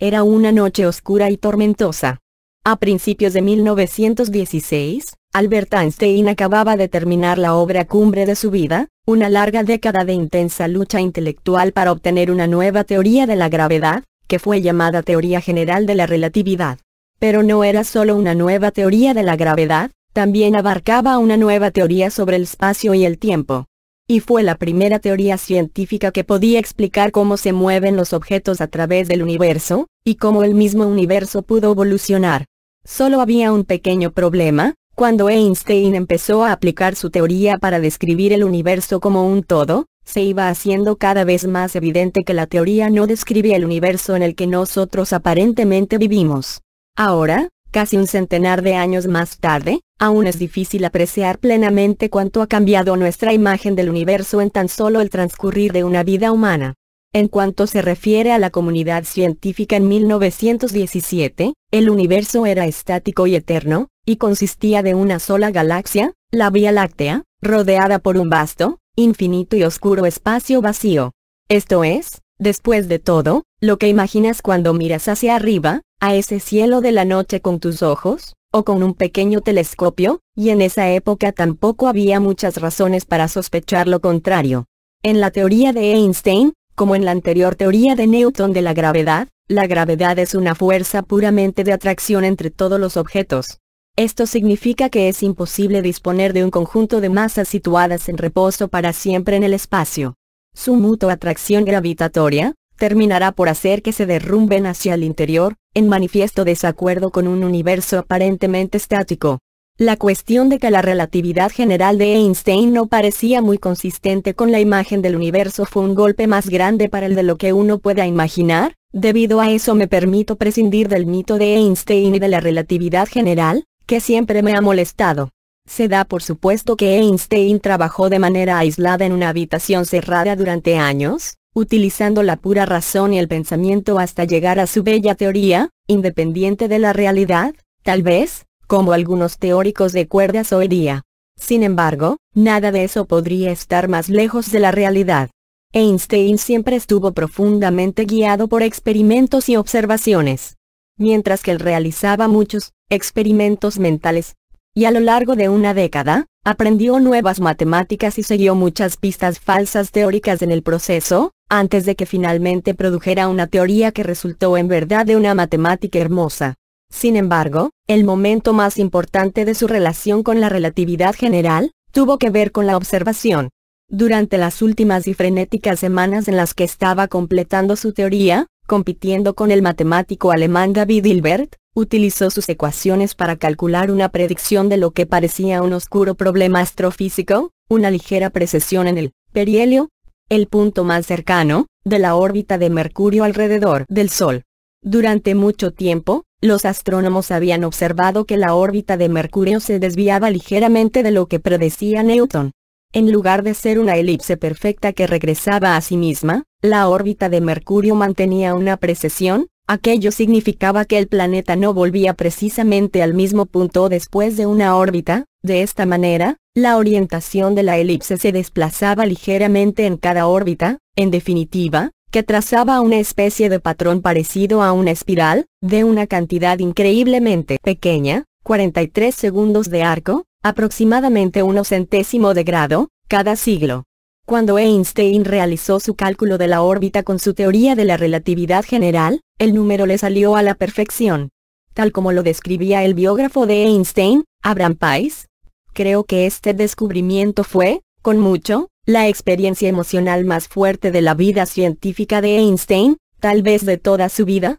Era una noche oscura y tormentosa. A principios de 1916, Albert Einstein acababa de terminar la obra cumbre de su vida, una larga década de intensa lucha intelectual para obtener una nueva teoría de la gravedad, que fue llamada Teoría General de la Relatividad. Pero no era solo una nueva teoría de la gravedad, también abarcaba una nueva teoría sobre el espacio y el tiempo. Y fue la primera teoría científica que podía explicar cómo se mueven los objetos a través del universo, y cómo el mismo universo pudo evolucionar. Solo había un pequeño problema: cuando Einstein empezó a aplicar su teoría para describir el universo como un todo, se iba haciendo cada vez más evidente que la teoría no describía el universo en el que nosotros aparentemente vivimos. Ahora, casi un centenar de años más tarde, aún es difícil apreciar plenamente cuánto ha cambiado nuestra imagen del universo en tan solo el transcurrir de una vida humana. En cuanto se refiere a la comunidad científica en 1917, el universo era estático y eterno, y consistía de una sola galaxia, la Vía Láctea, rodeada por un vasto, infinito y oscuro espacio vacío. Esto es, después de todo, lo que imaginas cuando miras hacia arriba, a ese cielo de la noche con tus ojos, o con un pequeño telescopio, y en esa época tampoco había muchas razones para sospechar lo contrario. En la teoría de Einstein, como en la anterior teoría de Newton de la gravedad es una fuerza puramente de atracción entre todos los objetos. Esto significa que es imposible disponer de un conjunto de masas situadas en reposo para siempre en el espacio. Su mutua atracción gravitatoria terminará por hacer que se derrumben hacia el interior, en manifiesto desacuerdo con un universo aparentemente estático. La cuestión de que la relatividad general de Einstein no parecía muy consistente con la imagen del universo fue un golpe más grande para el de lo que uno pueda imaginar. Debido a eso me permito prescindir del mito de Einstein y de la relatividad general, que siempre me ha molestado. Se da por supuesto que Einstein trabajó de manera aislada en una habitación cerrada durante años, utilizando la pura razón y el pensamiento hasta llegar a su bella teoría, independiente de la realidad, tal vez, como algunos teóricos de cuerdas hoy día. Sin embargo, nada de eso podría estar más lejos de la realidad. Einstein siempre estuvo profundamente guiado por experimentos y observaciones. Mientras que él realizaba muchos experimentos mentales, y a lo largo de una década, aprendió nuevas matemáticas y siguió muchas pistas falsas teóricas en el proceso, antes de que finalmente produjera una teoría que resultó en verdad de una matemática hermosa. Sin embargo, el momento más importante de su relación con la relatividad general, tuvo que ver con la observación. Durante las últimas y frenéticas semanas en las que estaba completando su teoría, compitiendo con el matemático alemán David Hilbert, utilizó sus ecuaciones para calcular una predicción de lo que parecía un oscuro problema astrofísico, una ligera precesión en el perihelio, el punto más cercano, de la órbita de Mercurio alrededor del Sol. Durante mucho tiempo, los astrónomos habían observado que la órbita de Mercurio se desviaba ligeramente de lo que predecía Newton. En lugar de ser una elipse perfecta que regresaba a sí misma, la órbita de Mercurio mantenía una precesión. Aquello significaba que el planeta no volvía precisamente al mismo punto después de una órbita. De esta manera, la orientación de la elipse se desplazaba ligeramente en cada órbita, en definitiva, que trazaba una especie de patrón parecido a una espiral, de una cantidad increíblemente pequeña, 43 segundos de arco, aproximadamente 1/100 de grado, cada siglo. Cuando Einstein realizó su cálculo de la órbita con su teoría de la relatividad general, el número le salió a la perfección. Tal como lo describía el biógrafo de Einstein, Abraham Pais. Creo que este descubrimiento fue, con mucho, la experiencia emocional más fuerte de la vida científica de Einstein, tal vez de toda su vida.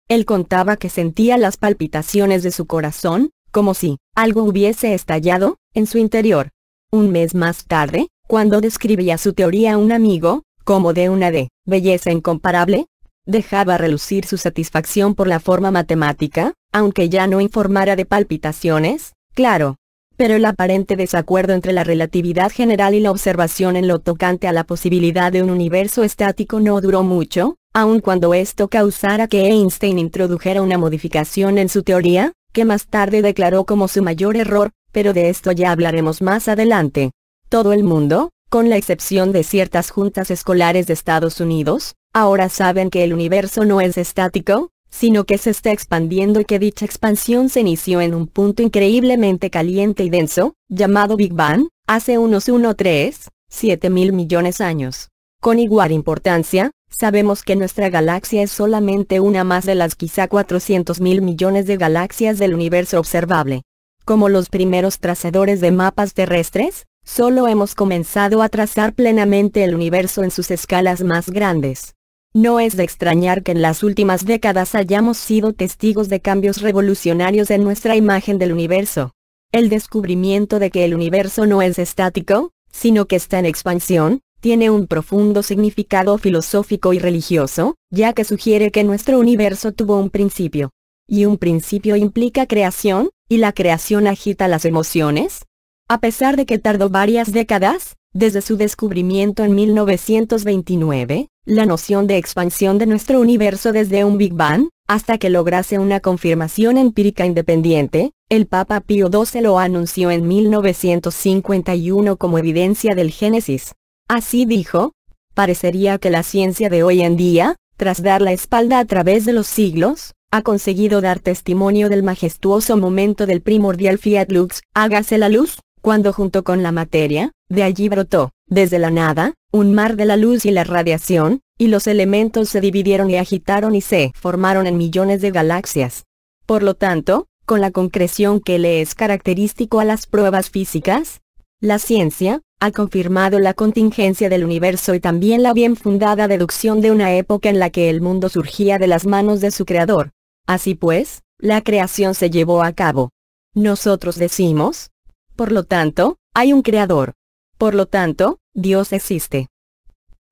Él contaba que sentía las palpitaciones de su corazón, como si algo hubiese estallado en su interior. Un mes más tarde, cuando describía su teoría a un amigo, como de una belleza incomparable, dejaba relucir su satisfacción por la forma matemática, aunque ya no informara de palpitaciones, claro. Pero el aparente desacuerdo entre la relatividad general y la observación en lo tocante a la posibilidad de un universo estático no duró mucho, aun cuando esto causara que Einstein introdujera una modificación en su teoría, que más tarde declaró como su mayor error, pero de esto ya hablaremos más adelante. Todo el mundo, con la excepción de ciertas juntas escolares de Estados Unidos, ahora saben que el universo no es estático, sino que se está expandiendo y que dicha expansión se inició en un punto increíblemente caliente y denso, llamado Big Bang, hace unos 1,3-7 mil millones de años. Con igual importancia, sabemos que nuestra galaxia es solamente una más de las quizá 400 mil millones de galaxias del universo observable. Como los primeros trazadores de mapas terrestres, solo hemos comenzado a trazar plenamente el universo en sus escalas más grandes. No es de extrañar que en las últimas décadas hayamos sido testigos de cambios revolucionarios en nuestra imagen del universo. El descubrimiento de que el universo no es estático, sino que está en expansión, tiene un profundo significado filosófico y religioso, ya que sugiere que nuestro universo tuvo un principio. Y un principio implica creación, y la creación agita las emociones. A pesar de que tardó varias décadas, desde su descubrimiento en 1929, la noción de expansión de nuestro universo desde un Big Bang, hasta que lograse una confirmación empírica independiente, el Papa Pío XII lo anunció en 1951 como evidencia del Génesis. Así dijo: parecería que la ciencia de hoy en día, tras dar la espalda a través de los siglos, ha conseguido dar testimonio del majestuoso momento del primordial fiat lux, hágase la luz, cuando junto con la materia, de allí brotó, desde la nada, un mar de la luz y la radiación, y los elementos se dividieron y agitaron y se formaron en millones de galaxias. Por lo tanto, con la concreción que le es característico a las pruebas físicas, la ciencia ha confirmado la contingencia del universo y también la bien fundada deducción de una época en la que el mundo surgía de las manos de su creador. Así pues, la creación se llevó a cabo. Nosotros decimos: por lo tanto, hay un creador. Por lo tanto, Dios existe.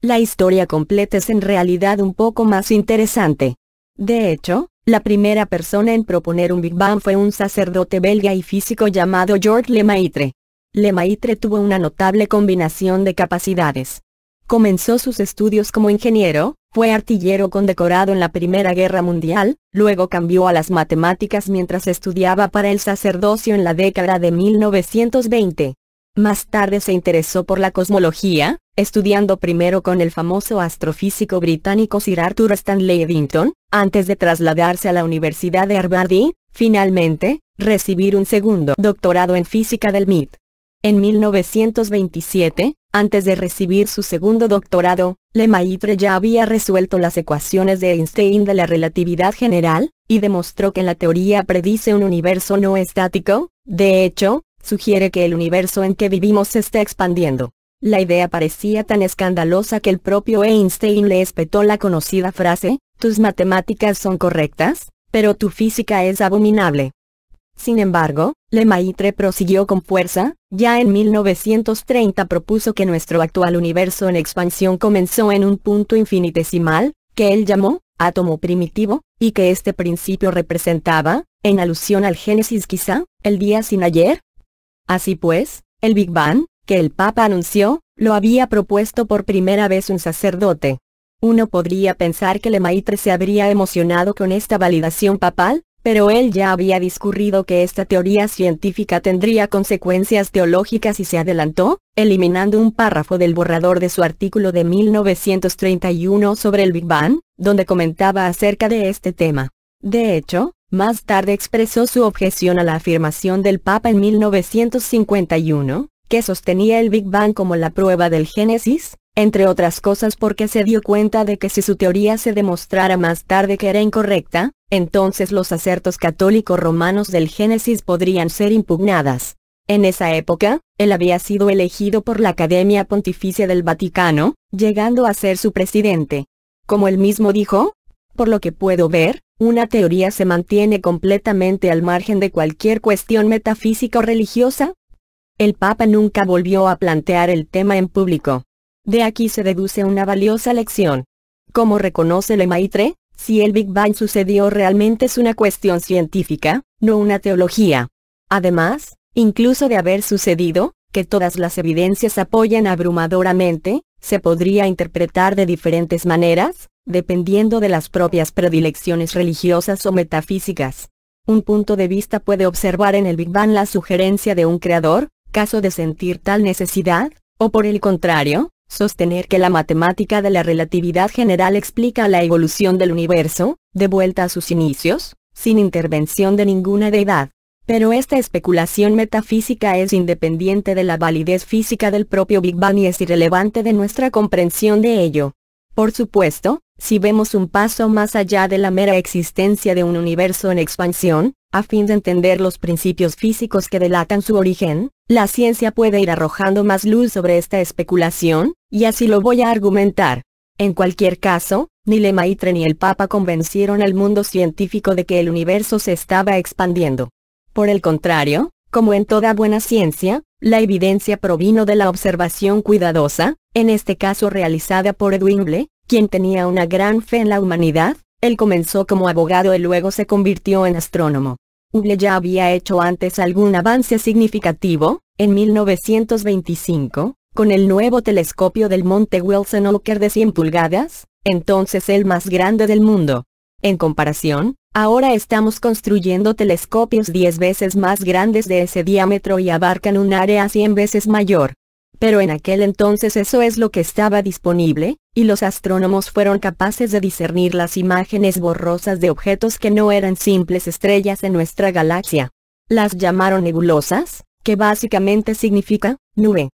La historia completa es en realidad un poco más interesante. De hecho, la primera persona en proponer un Big Bang fue un sacerdote belga y físico llamado Georges Lemaitre. Lemaitre tuvo una notable combinación de capacidades. Comenzó sus estudios como ingeniero, fue artillero condecorado en la Primera Guerra Mundial, luego cambió a las matemáticas mientras estudiaba para el sacerdocio en la década de 1920. Más tarde se interesó por la cosmología, estudiando primero con el famoso astrofísico británico Sir Arthur Stanley Eddington, antes de trasladarse a la Universidad de Harvard y, finalmente, recibir un segundo doctorado en física del MIT. En 1927, antes de recibir su segundo doctorado, Lemaitre ya había resuelto las ecuaciones de Einstein de la relatividad general, y demostró que la teoría predice un universo no estático. De hecho, sugiere que el universo en que vivimos se está expandiendo. La idea parecía tan escandalosa que el propio Einstein le espetó la conocida frase: tus matemáticas son correctas, pero tu física es abominable. Sin embargo, Lemaitre prosiguió con fuerza. Ya en 1930 propuso que nuestro actual universo en expansión comenzó en un punto infinitesimal, que él llamó átomo primitivo, y que este principio representaba, en alusión al Génesis quizá, el día sin ayer. Así pues, el Big Bang, que el Papa anunció, lo había propuesto por primera vez un sacerdote. Uno podría pensar que Lemaitre se habría emocionado con esta validación papal, pero él ya había discurrido que esta teoría científica tendría consecuencias teológicas y se adelantó, eliminando un párrafo del borrador de su artículo de 1931 sobre el Big Bang, donde comentaba acerca de este tema. De hecho, más tarde expresó su objeción a la afirmación del Papa en 1951, que sostenía el Big Bang como la prueba del Génesis, entre otras cosas porque se dio cuenta de que si su teoría se demostrara más tarde que era incorrecta, entonces los acertos católicos romanos del Génesis podrían ser impugnadas. En esa época, él había sido elegido por la Academia Pontificia del Vaticano, llegando a ser su presidente. Como él mismo dijo: por lo que puedo ver, una teoría se mantiene completamente al margen de cualquier cuestión metafísica o religiosa. El Papa nunca volvió a plantear el tema en público. De aquí se deduce una valiosa lección. Como reconoce Lemaitre, si el Big Bang sucedió realmente es una cuestión científica, no una teología. Además, incluso de haber sucedido, que todas las evidencias apoyan abrumadoramente, se podría interpretar de diferentes maneras, dependiendo de las propias predilecciones religiosas o metafísicas. Un punto de vista puede observar en el Big Bang la sugerencia de un creador, caso de sentir tal necesidad, o por el contrario, Sostener que la matemática de la relatividad general explica la evolución del universo, de vuelta a sus inicios, sin intervención de ninguna deidad. Pero esta especulación metafísica es independiente de la validez física del propio Big Bang y es irrelevante de nuestra comprensión de ello. Por supuesto, si vemos un paso más allá de la mera existencia de un universo en expansión, a fin de entender los principios físicos que delatan su origen, la ciencia puede ir arrojando más luz sobre esta especulación, y así lo voy a argumentar. En cualquier caso, ni Lemaitre ni el Papa convencieron al mundo científico de que el universo se estaba expandiendo. Por el contrario, como en toda buena ciencia, la evidencia provino de la observación cuidadosa, en este caso realizada por Edwin Hubble, quien tenía una gran fe en la humanidad. Él comenzó como abogado y luego se convirtió en astrónomo. Hubble ya había hecho antes algún avance significativo, en 1925, con el nuevo telescopio del Monte Wilson Walker de 100 pulgadas, entonces el más grande del mundo. En comparación, ahora estamos construyendo telescopios 10 veces más grandes de ese diámetro y abarcan un área 100 veces mayor. Pero en aquel entonces eso es lo que estaba disponible, y los astrónomos fueron capaces de discernir las imágenes borrosas de objetos que no eran simples estrellas en nuestra galaxia. Las llamaron nebulosas, que básicamente significa nube.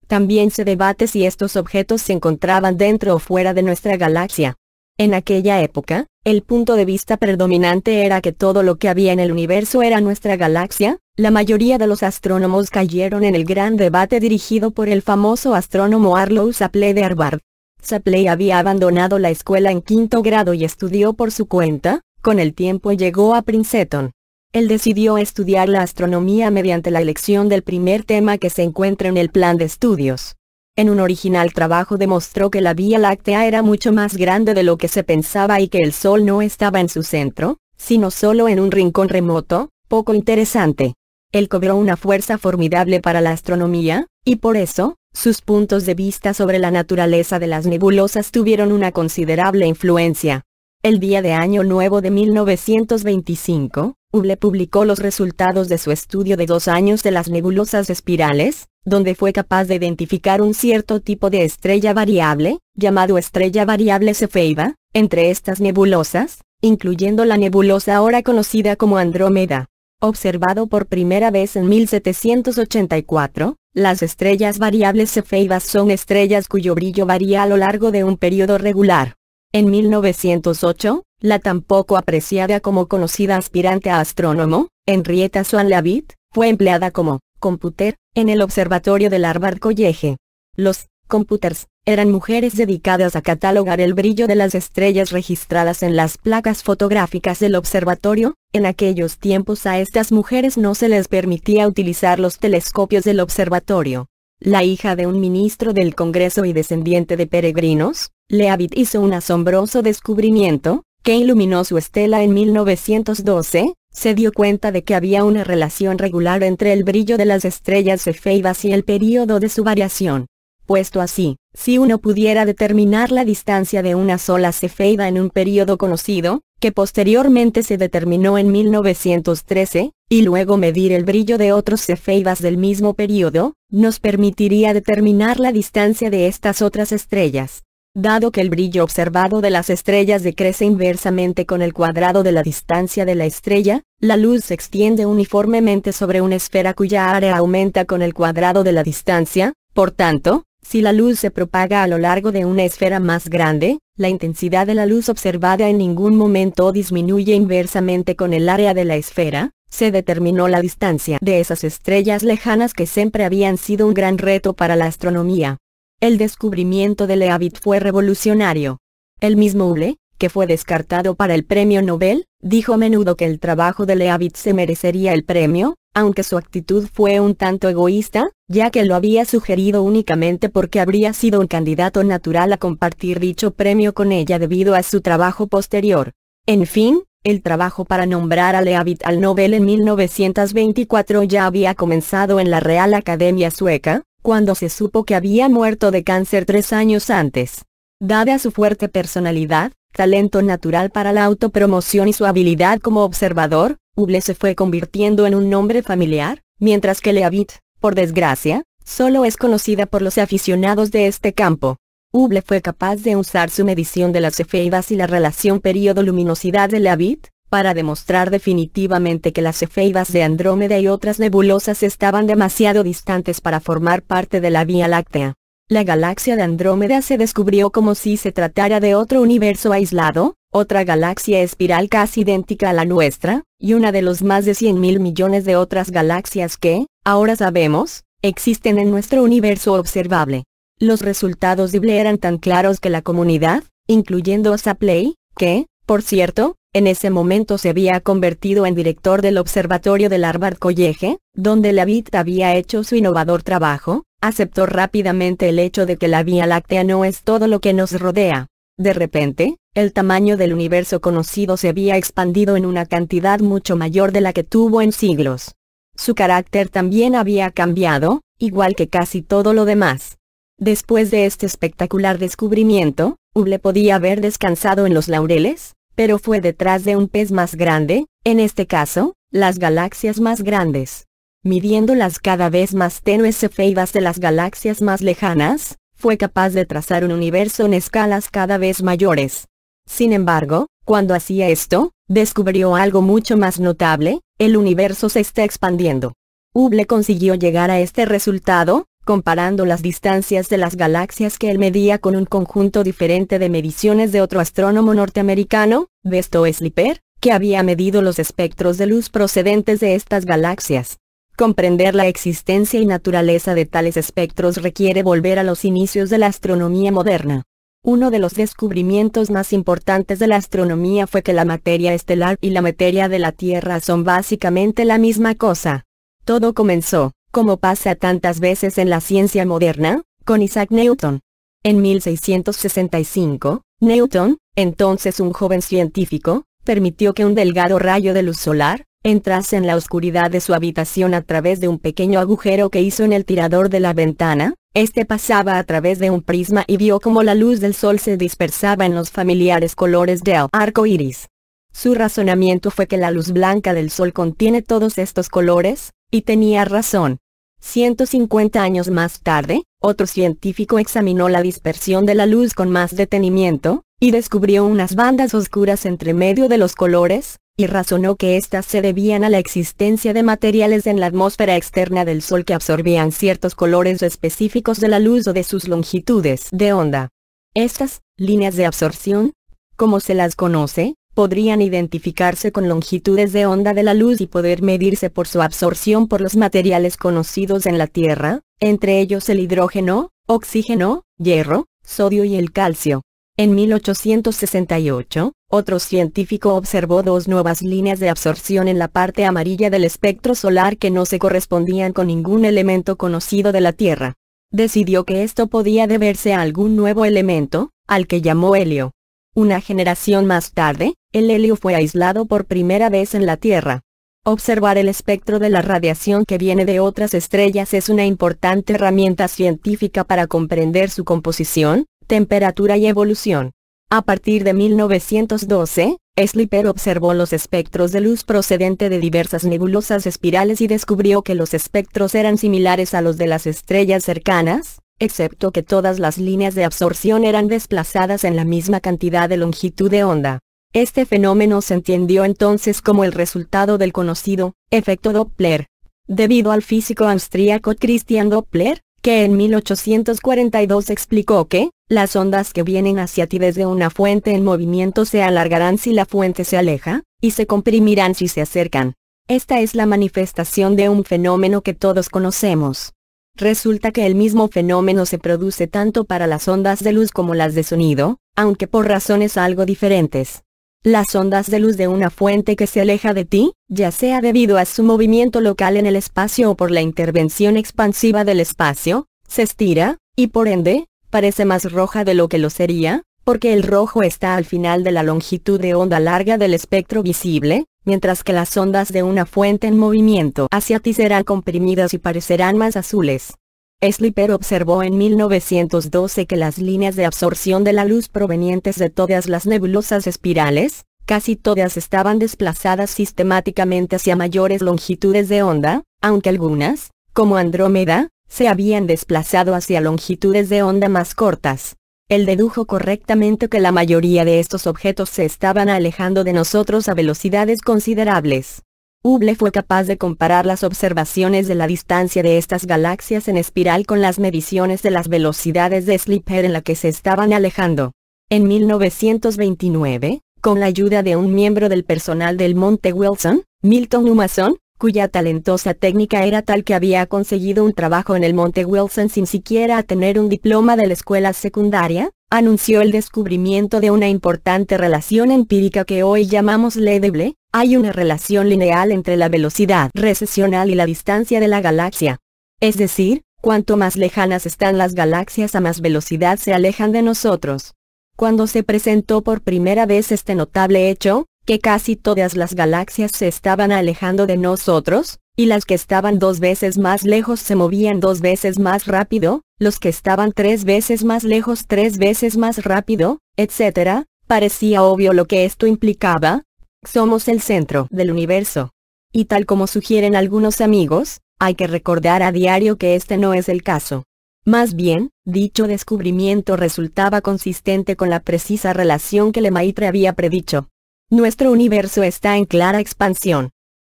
También se debate si estos objetos se encontraban dentro o fuera de nuestra galaxia. En aquella época, el punto de vista predominante era que todo lo que había en el universo era nuestra galaxia. La mayoría de los astrónomos cayeron en el gran debate dirigido por el famoso astrónomo Arlo Shapley de Harvard. Shapley había abandonado la escuela en 5º grado y estudió por su cuenta. Con el tiempo llegó a Princeton. Él decidió estudiar la astronomía mediante la elección del primer tema que se encuentra en el plan de estudios. En un original trabajo demostró que la Vía Láctea era mucho más grande de lo que se pensaba y que el Sol no estaba en su centro, sino solo en un rincón remoto, poco interesante. Él cobró una fuerza formidable para la astronomía, y por eso, sus puntos de vista sobre la naturaleza de las nebulosas tuvieron una considerable influencia. El día de Año Nuevo de 1925, Hubble publicó los resultados de su estudio de 2 años de las nebulosas espirales, donde fue capaz de identificar un cierto tipo de estrella variable, llamado estrella variable Cefeiba, entre estas nebulosas, incluyendo la nebulosa ahora conocida como Andrómeda. Observado por primera vez en 1784, las estrellas variables Cefeibas son estrellas cuyo brillo varía a lo largo de un periodo regular. En 1908, la tan poco apreciada como conocida aspirante a astrónomo, Henrietta Swan Leavitt, fue empleada como computer en el observatorio del Harvard College. Los computers eran mujeres dedicadas a catalogar el brillo de las estrellas registradas en las placas fotográficas del observatorio. En aquellos tiempos a estas mujeres no se les permitía utilizar los telescopios del observatorio. La hija de un ministro del Congreso y descendiente de peregrinos, Leavitt hizo un asombroso descubrimiento, que iluminó su estela en 1912, se dio cuenta de que había una relación regular entre el brillo de las estrellas Cefeibas y el período de su variación. Puesto así, si uno pudiera determinar la distancia de una sola Cefeiba en un período conocido, que posteriormente se determinó en 1913, y luego medir el brillo de otros Cefeibas del mismo período, nos permitiría determinar la distancia de estas otras estrellas. Dado que el brillo observado de las estrellas decrece inversamente con el cuadrado de la distancia de la estrella, la luz se extiende uniformemente sobre una esfera cuya área aumenta con el cuadrado de la distancia. Por tanto, si la luz se propaga a lo largo de una esfera más grande, la intensidad de la luz observada en ningún momento disminuye inversamente con el área de la esfera. Se determinó la distancia de esas estrellas lejanas que siempre habían sido un gran reto para la astronomía. El descubrimiento de Leavitt fue revolucionario. El mismo Hubble, que fue descartado para el premio Nobel, dijo a menudo que el trabajo de Leavitt se merecería el premio, aunque su actitud fue un tanto egoísta, ya que lo había sugerido únicamente porque habría sido un candidato natural a compartir dicho premio con ella debido a su trabajo posterior. En fin, el trabajo para nombrar a Leavitt al Nobel en 1924 ya había comenzado en la Real Academia Sueca, cuando se supo que había muerto de cáncer 3 años antes. Dada su fuerte personalidad, talento natural para la autopromoción y su habilidad como observador, Hubble se fue convirtiendo en un nombre familiar, mientras que Leavitt, por desgracia, Solo es conocida por los aficionados de este campo. Hubble fue capaz de usar su medición de las cefeidas y la relación período-luminosidad de Leavitt, para demostrar definitivamente que las cefeidas de Andrómeda y otras nebulosas estaban demasiado distantes para formar parte de la Vía Láctea. La galaxia de Andrómeda se descubrió como si se tratara de otro universo aislado, otra galaxia espiral casi idéntica a la nuestra, y una de los más de 100.000 millones de otras galaxias que, ahora sabemos, existen en nuestro universo observable. Los resultados de Hubble eran tan claros que la comunidad, incluyendo a Shapley, que, por cierto, en ese momento se había convertido en director del observatorio del Harvard College, donde Leavitt había hecho su innovador trabajo, aceptó rápidamente el hecho de que la Vía Láctea no es todo lo que nos rodea. De repente, el tamaño del universo conocido se había expandido en una cantidad mucho mayor de la que tuvo en siglos. Su carácter también había cambiado, igual que casi todo lo demás. Después de este espectacular descubrimiento, Hubble podía haber descansado en los laureles, pero fue detrás de un pez más grande, en este caso, las galaxias más grandes. Midiendo las cada vez más tenues cefeidas de las galaxias más lejanas, fue capaz de trazar un universo en escalas cada vez mayores. Sin embargo, cuando hacía esto, descubrió algo mucho más notable: el universo se está expandiendo. Hubble consiguió llegar a este resultado, comparando las distancias de las galaxias que él medía con un conjunto diferente de mediciones de otro astrónomo norteamericano, Besto Slipper, que había medido los espectros de luz procedentes de estas galaxias. Comprender la existencia y naturaleza de tales espectros requiere volver a los inicios de la astronomía moderna. Uno de los descubrimientos más importantes de la astronomía fue que la materia estelar y la materia de la Tierra son básicamente la misma cosa. Todo comenzó, como pasa tantas veces en la ciencia moderna, con Isaac Newton. En 1665, Newton, entonces un joven científico, permitió que un delgado rayo de luz solar entrase en la oscuridad de su habitación a través de un pequeño agujero que hizo en el tirador de la ventana. Este pasaba a través de un prisma y vio cómo la luz del sol se dispersaba en los familiares colores del arco iris. Su razonamiento fue que la luz blanca del sol contiene todos estos colores, y tenía razón. 150 años más tarde, otro científico examinó la dispersión de la luz con más detenimiento, y descubrió unas bandas oscuras entre medio de los colores, y razonó que éstas se debían a la existencia de materiales en la atmósfera externa del Sol que absorbían ciertos colores específicos de la luz o de sus longitudes de onda. Estas líneas de absorción, como se las conoce, podrían identificarse con longitudes de onda de la luz y poder medirse por su absorción por los materiales conocidos en la Tierra, entre ellos el hidrógeno, oxígeno, hierro, sodio y el calcio. En 1868, otro científico observó dos nuevas líneas de absorción en la parte amarilla del espectro solar que no se correspondían con ningún elemento conocido de la Tierra. Decidió que esto podía deberse a algún nuevo elemento, al que llamó helio. Una generación más tarde, el helio fue aislado por primera vez en la Tierra. Observar el espectro de la radiación que viene de otras estrellas es una importante herramienta científica para comprender su composición, temperatura y evolución. A partir de 1912, Slipper observó los espectros de luz procedente de diversas nebulosas espirales y descubrió que los espectros eran similares a los de las estrellas cercanas, excepto que todas las líneas de absorción eran desplazadas en la misma cantidad de longitud de onda. Este fenómeno se entendió entonces como el resultado del conocido efecto Doppler, debido al físico austríaco Christian Doppler, que en 1842 explicó que las ondas que vienen hacia ti desde una fuente en movimiento se alargarán si la fuente se aleja, y se comprimirán si se acercan. Esta es la manifestación de un fenómeno que todos conocemos. Resulta que el mismo fenómeno se produce tanto para las ondas de luz como las de sonido, aunque por razones algo diferentes. Las ondas de luz de una fuente que se aleja de ti, ya sea debido a su movimiento local en el espacio o por la intervención expansiva del espacio, se estira, y por ende, parece más roja de lo que lo sería, porque el rojo está al final de la longitud de onda larga del espectro visible, mientras que las ondas de una fuente en movimiento hacia ti serán comprimidas y parecerán más azules. Slipper observó en 1912 que las líneas de absorción de la luz provenientes de todas las nebulosas espirales, casi todas estaban desplazadas sistemáticamente hacia mayores longitudes de onda, aunque algunas, como Andrómeda, se habían desplazado hacia longitudes de onda más cortas. Él dedujo correctamente que la mayoría de estos objetos se estaban alejando de nosotros a velocidades considerables. Hubble fue capaz de comparar las observaciones de la distancia de estas galaxias en espiral con las mediciones de las velocidades de Slipher en la que se estaban alejando. En 1929, con la ayuda de un miembro del personal del Monte Wilson, Milton Humason, cuya talentosa técnica era tal que había conseguido un trabajo en el Monte Wilson sin siquiera tener un diploma de la escuela secundaria, anunció el descubrimiento de una importante relación empírica que hoy llamamos ley de Hubble. Hay una relación lineal entre la velocidad recesional y la distancia de la galaxia. Es decir, cuanto más lejanas están las galaxias a más velocidad se alejan de nosotros. Cuando se presentó por primera vez este notable hecho, que casi todas las galaxias se estaban alejando de nosotros, y las que estaban 2 veces más lejos se movían 2 veces más rápido, los que estaban 3 veces más lejos 3 veces más rápido, etc., parecía obvio lo que esto implicaba. Somos el centro del universo. Y tal como sugieren algunos amigos, hay que recordar a diario que este no es el caso. Más bien, dicho descubrimiento resultaba consistente con la precisa relación que Lemaitre había predicho. Nuestro universo está en clara expansión.